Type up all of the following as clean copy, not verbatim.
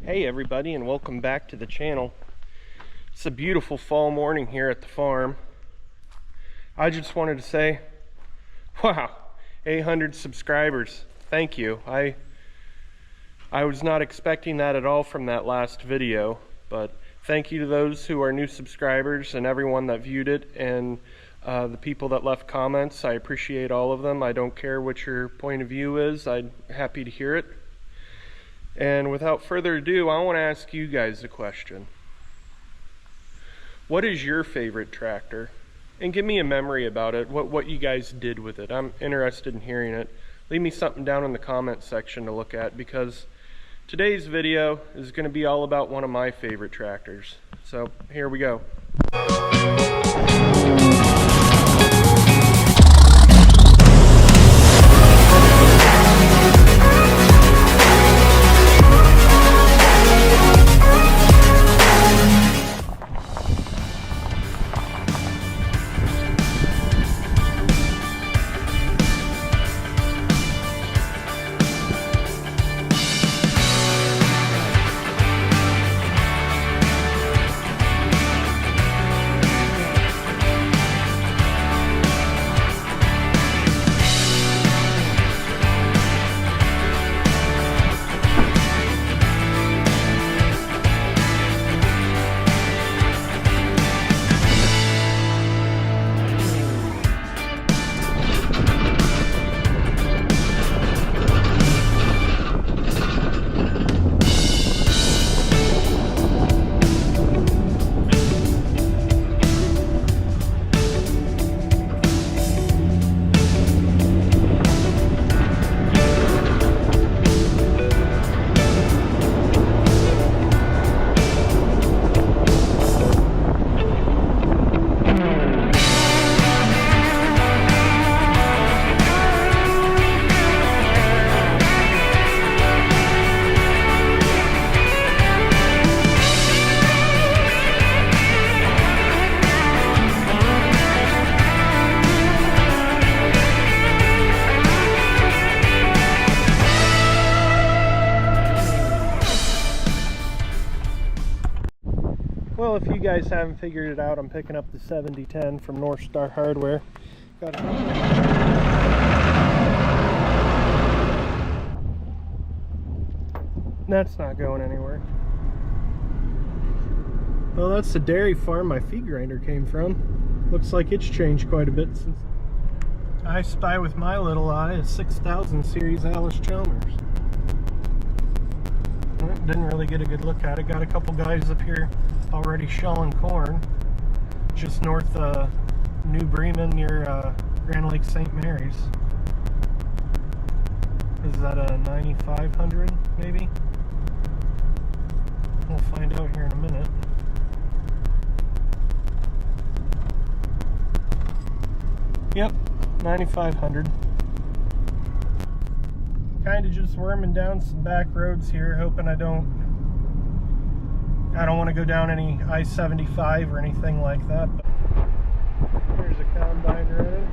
Hey everybody, and welcome back to the channel. It's a beautiful fall morning here at the farm. I just wanted to say, wow, 800 subscribers. Thank you. I was not expecting that at all from that last video, but thank you to those who are new subscribers and everyone that viewed it, and the people that left comments. I appreciate all of them. I don't care what your point of view is. I'm happy to hear it. And without further ado, I want to ask you guys a question. What is your favorite tractor? And give me a memory about it, what you guys did with it. I'm interested in hearing it. Leave me something down in the comment section to look at, because today's video is going to be all about one of my favorite tractors. So here we go. Well, if you guys haven't figured it out, I'm picking up the 7010 from North Star Hardware. That's not going anywhere. Well, that's the dairy farm my feed grinder came from. Looks like it's changed quite a bit since I spy with my little eye a 6000 series Allis Chalmers. Didn't really get a good look at it. Got a couple guys up here already shelling corn just north of New Bremen near Grand Lake St. Mary's. Is that a 9500 maybe? We'll find out here in a minute. Yep, 9500. Kind of just worming down some back roads here, hoping I don't want to go down any I-75 or anything like that. But here's a combine running.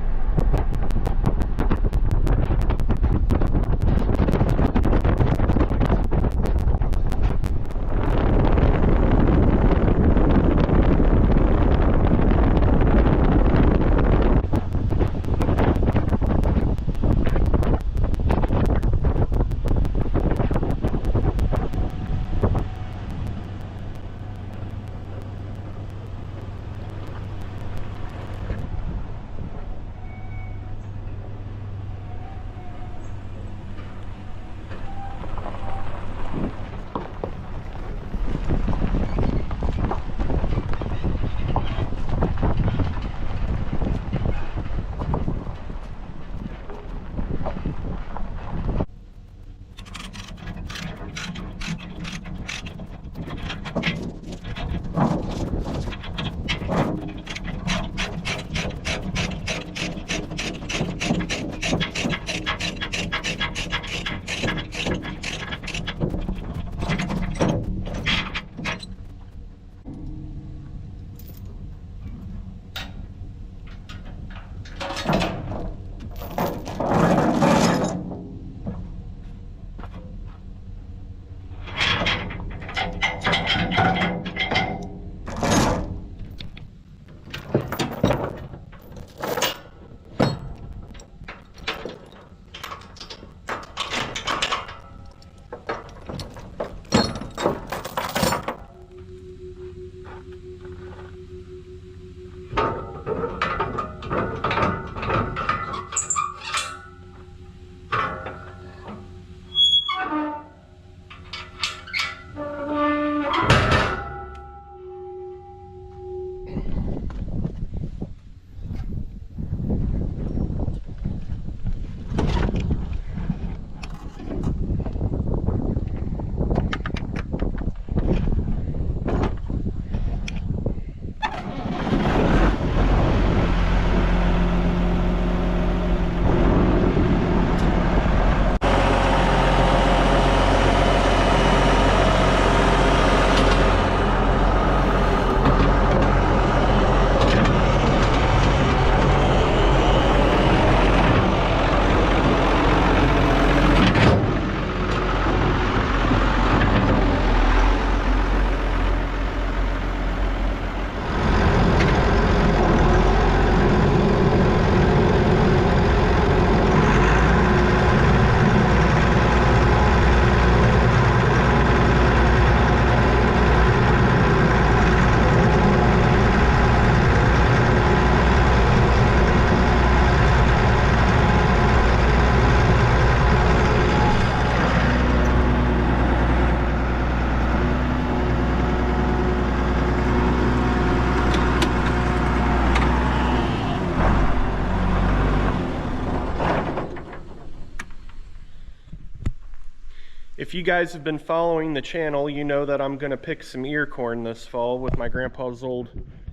If you guys have been following the channel, you know that I'm going to pick some ear corn this fall with my grandpa's old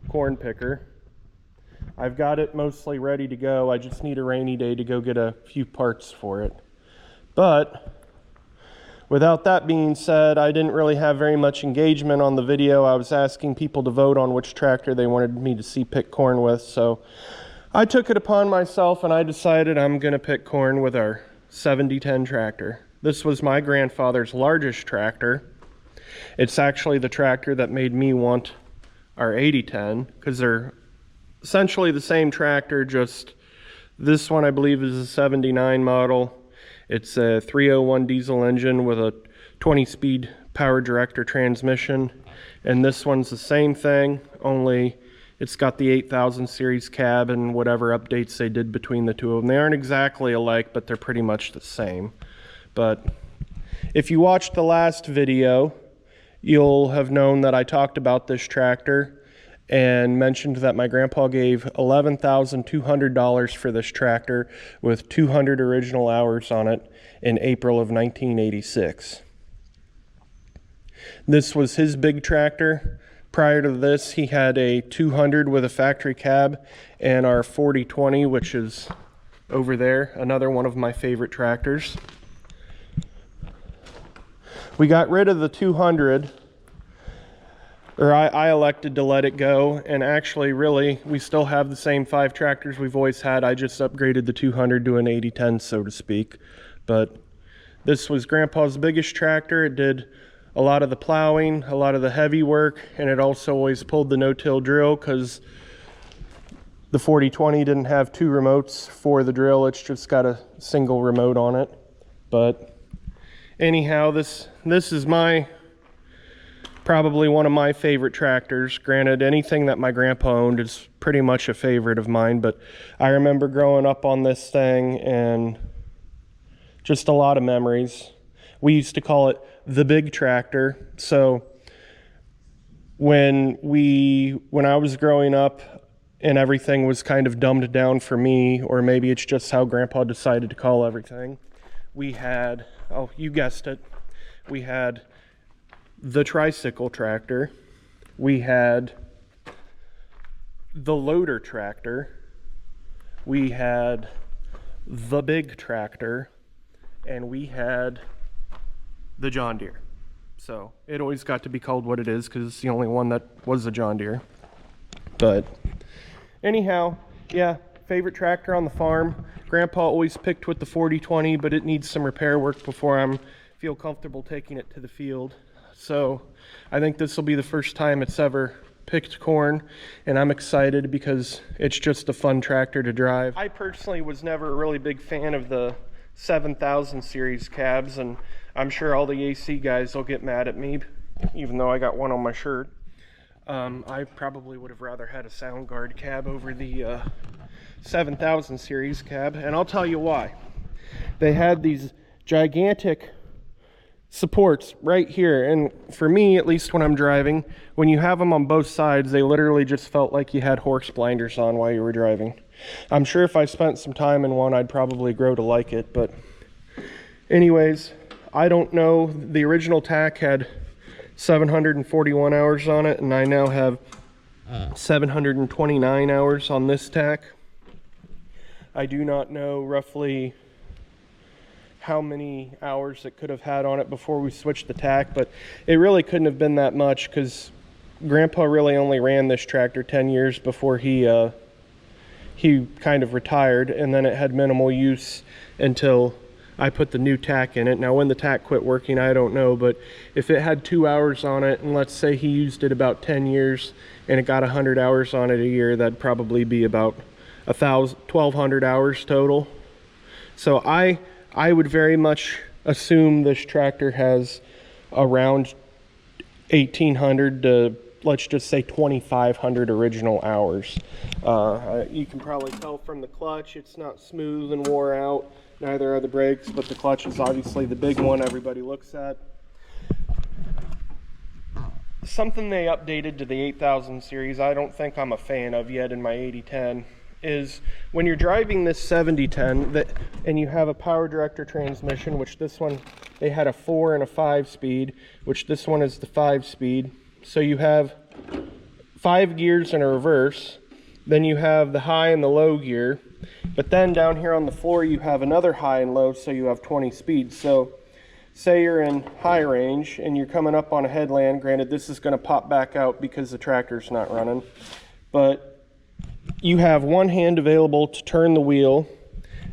corn picker. I've got it mostly ready to go. I just need a rainy day to go get a few parts for it. But without that being said, I didn't really have very much engagement on the video. I was asking people to vote on which tractor they wanted me to see pick corn with. So I took it upon myself and I decided I'm going to pick corn with our 7010 tractor. This was my grandfather's largest tractor. It's actually the tractor that made me want our 8010 because they're essentially the same tractor, just this one I believe is a 79 model. It's a 301 diesel engine with a 20-speed power director transmission, and this one's the same thing, only it's got the 8000 series cab and whatever updates they did between the two of them. They aren't exactly alike, but they're pretty much the same. But if you watched the last video, you'll have known that I talked about this tractor and mentioned that my grandpa gave $11,200 for this tractor with 200 original hours on it in April of 1986. This was his big tractor. Prior to this, he had a 200 with a factory cab and our 4020, which is over there, another one of my favorite tractors. We got rid of the 200, or I elected to let it go, and actually really we still have the same 5 tractors we've always had. I just upgraded the 200 to an 8010, so to speak. But this was Grandpa's biggest tractor. It did a lot of the plowing, a lot of the heavy work, and it also always pulled the no-till drill because the 4020 didn't have 2 remotes for the drill. It's just got a single remote on it. But anyhow, this is probably one of my favorite tractors. Granted, anything that my grandpa owned is pretty much a favorite of mine, but I remember growing up on this thing and just a lot of memories. We used to call it the big tractor. So when I was growing up and everything was kind of dumbed down for me, or maybe it's just how grandpa decided to call everything, we had, oh, you guessed it, we had the tricycle tractor, we had the loader tractor, we had the big tractor, and we had the John Deere. So it always got to be called what it is because it's the only one that was a John Deere. But anyhow, yeah, favorite tractor on the farm. Grandpa always picked with the 4020, but it needs some repair work before I feel comfortable taking it to the field. So I think this will be the first time it's ever picked corn, and I'm excited because it's just a fun tractor to drive. I personally was never a really big fan of the 7000 series cabs, and I'm sure all the AC guys will get mad at me, even though I got one on my shirt. I probably would have rather had a Soundguard cab over the 7000 series cab, and I'll tell you why. They had these gigantic supports right here, and for me, at least when I'm driving, when you have them on both sides, they literally just felt like you had horse blinders on while you were driving. I'm sure if I spent some time in one, I'd probably grow to like it, but anyways, I don't know. The original TAC had 741 hours on it, and I now have 729 hours on this TAC. I do not know roughly how many hours it could have had on it before we switched the TAC, but it really couldn't have been that much because Grandpa really only ran this tractor 10 years before he kind of retired, and then it had minimal use until I put the new TAC in it. Now when the TAC quit working, I don't know, but if it had 2 hours on it, and let's say he used it about 10 years and it got 100 hours on it a year, that'd probably be about 1,200 hours total. So I would very much assume this tractor has around 1,800 to, let's just say, 2,500 original hours. You can probably tell from the clutch, it's not smooth and wore out. Neither are the brakes, but the clutch is obviously the big one everybody looks at. Something they updated to the 8000 series I don't think I'm a fan of yet in my 8010 is when you're driving this 7010 and you have a power director transmission, which this one they had a 4 and a 5 speed, which this one is the 5 speed. So you have 5 gears in a reverse, then you have the high and the low gear, but then down here on the floor you have another high and low, so you have 20 speeds. So say you're in high range and you're coming up on a headland, granted this is going to pop back out because the tractor's not running, but you have one hand available to turn the wheel,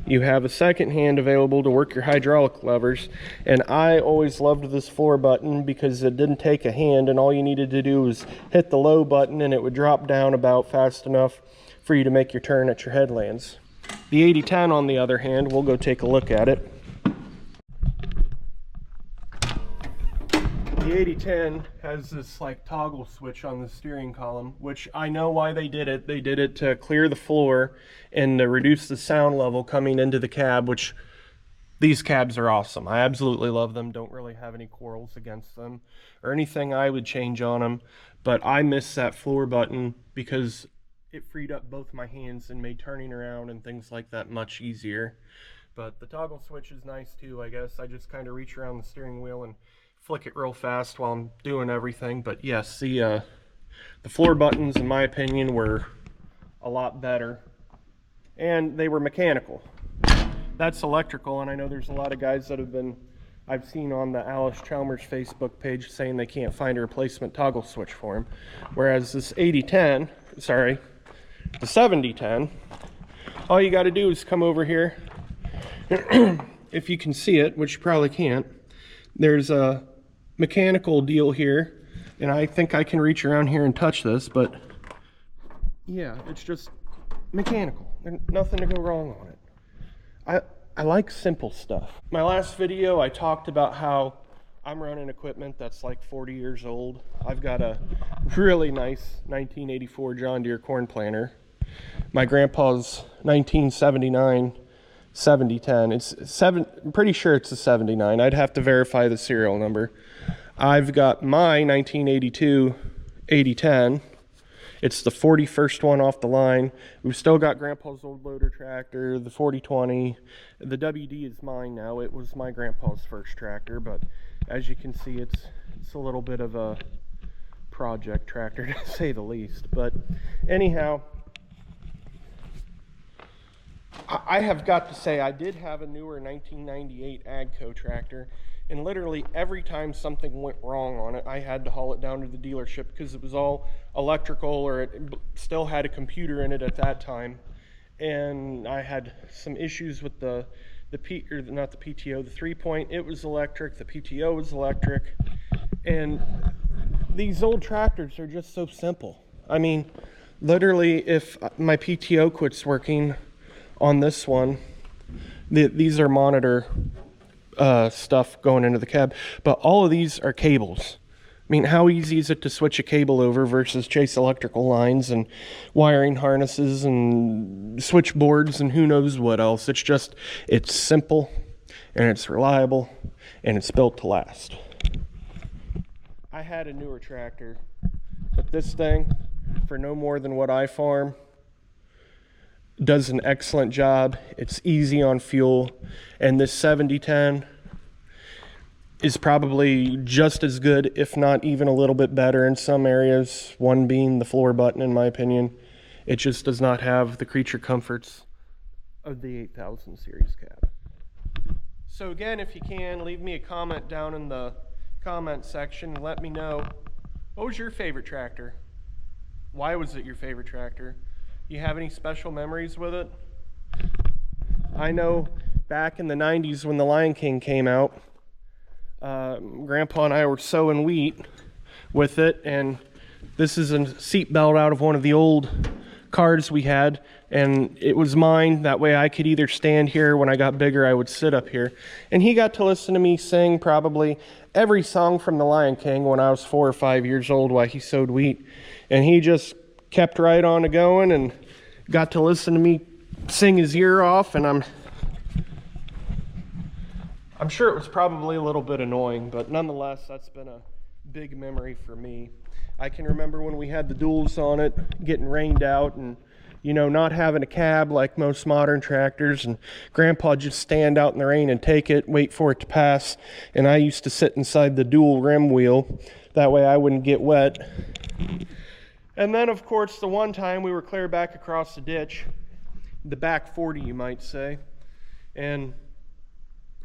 you have a second hand available to work your hydraulic levers, and I always loved this floor button because it didn't take a hand, and all you needed to do was hit the low button and it would drop down about fast enough for you to make your turn at your headlands. The 8010, on the other hand, we'll go take a look at it. The 8010 has this like toggle switch on the steering column, which I know why they did it. They did it to clear the floor and to reduce the sound level coming into the cab, which these cabs are awesome. I absolutely love them. Don't really have any quarrels against them or anything I would change on them, but I miss that floor button because it freed up both my hands and made turning around and things like that much easier. But the toggle switch is nice too, I guess. I just kind of reach around the steering wheel and flick it real fast while I'm doing everything. But yes, the floor buttons, in my opinion, were a lot better, and they were mechanical. That's electrical, and I know there's a lot of guys that I've seen on the Allis Chalmers Facebook page saying they can't find a replacement toggle switch for him, whereas this 8010, sorry, the 7010, all you got to do is come over here. If you can see it, which you probably can't, there's a mechanical deal here, and I think I can reach around here and touch this, but yeah, it's just mechanical. There's nothing to go wrong on it. I like simple stuff. My last video I talked about how I'm running equipment that's like 40 years old. I've got a really nice 1984 John Deere corn planter. My grandpa's 1979 7010. I'm pretty sure it's a 79. I'd have to verify the serial number. I've got my 1982 8010. It's the 41st one off the line. We've still got grandpa's old loader tractor, the 4020. The WD is mine now. It was my grandpa's first tractor, but as you can see, it's a little bit of a project tractor to say the least. But anyhow, I have got to say, I did have a newer 1998 AGCO tractor, and literally every time something went wrong on it, I had to haul it down to the dealership because it was all electrical, or it still had a computer in it at that time. And I had some issues with the 3-point. It was electric, the PTO was electric, and these old tractors are just so simple. I mean, literally, if my PTO quits working on this one, these are monitor stuff going into the cab, but all of these are cables. I mean, how easy is it to switch a cable over versus chase electrical lines and wiring harnesses and switchboards and who knows what else? It's simple, and it's reliable, and it's built to last. I had a newer tractor, but this thing, for no more than what I farm, does an excellent job. It's easy on fuel, and this 7010 is probably just as good, if not even a little bit better in some areas, one being the floor button, in my opinion. It just does not have the creature comforts of the 8000 series cab. So again, if you can, leave me a comment down in the comment section and let me know, what was your favorite tractor? Why was it your favorite tractor? You have any special memories with it? I know back in the 90s when the Lion King came out, Grandpa and I were sowing wheat with it, and this is a seat belt out of one of the old cars we had, and it was mine. That way I could either stand here. When I got bigger, I would sit up here. And he got to listen to me sing probably every song from the Lion King when I was 4 or 5 years old while he sowed wheat. And he just kept right on going and got to listen to me sing his ear off, and I'm sure it was probably a little bit annoying, but nonetheless, that's been a big memory for me. I can remember when we had the duals on it, getting rained out and you know, not having a cab like most modern tractors, and Grandpa just stand out in the rain and take it, wait for it to pass, and I used to sit inside the dual rim wheel. That way I wouldn't get wet. And then, of course, the one time we were clear back across the ditch, the back 40, you might say, and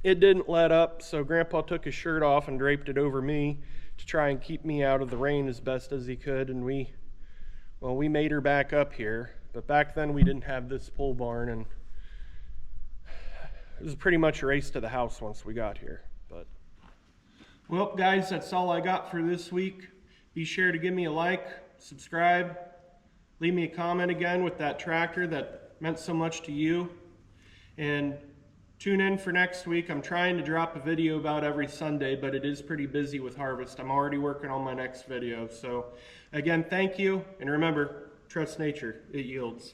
it didn't let up, so Grandpa took his shirt off and draped it over me to try and keep me out of the rain as best as he could, and we made her back up here. But back then we didn't have this pole barn, and it was pretty much a race to the house once we got here. But well, guys, that's all I got for this week. Be sure to give me a like, subscribe, leave me a comment again with that tractor that meant so much to you, and tune in for next week. I'm trying to drop a video about every Sunday, but it is pretty busy with harvest. I'm already working on my next video. So again, thank you, and remember, trust nature, it yields.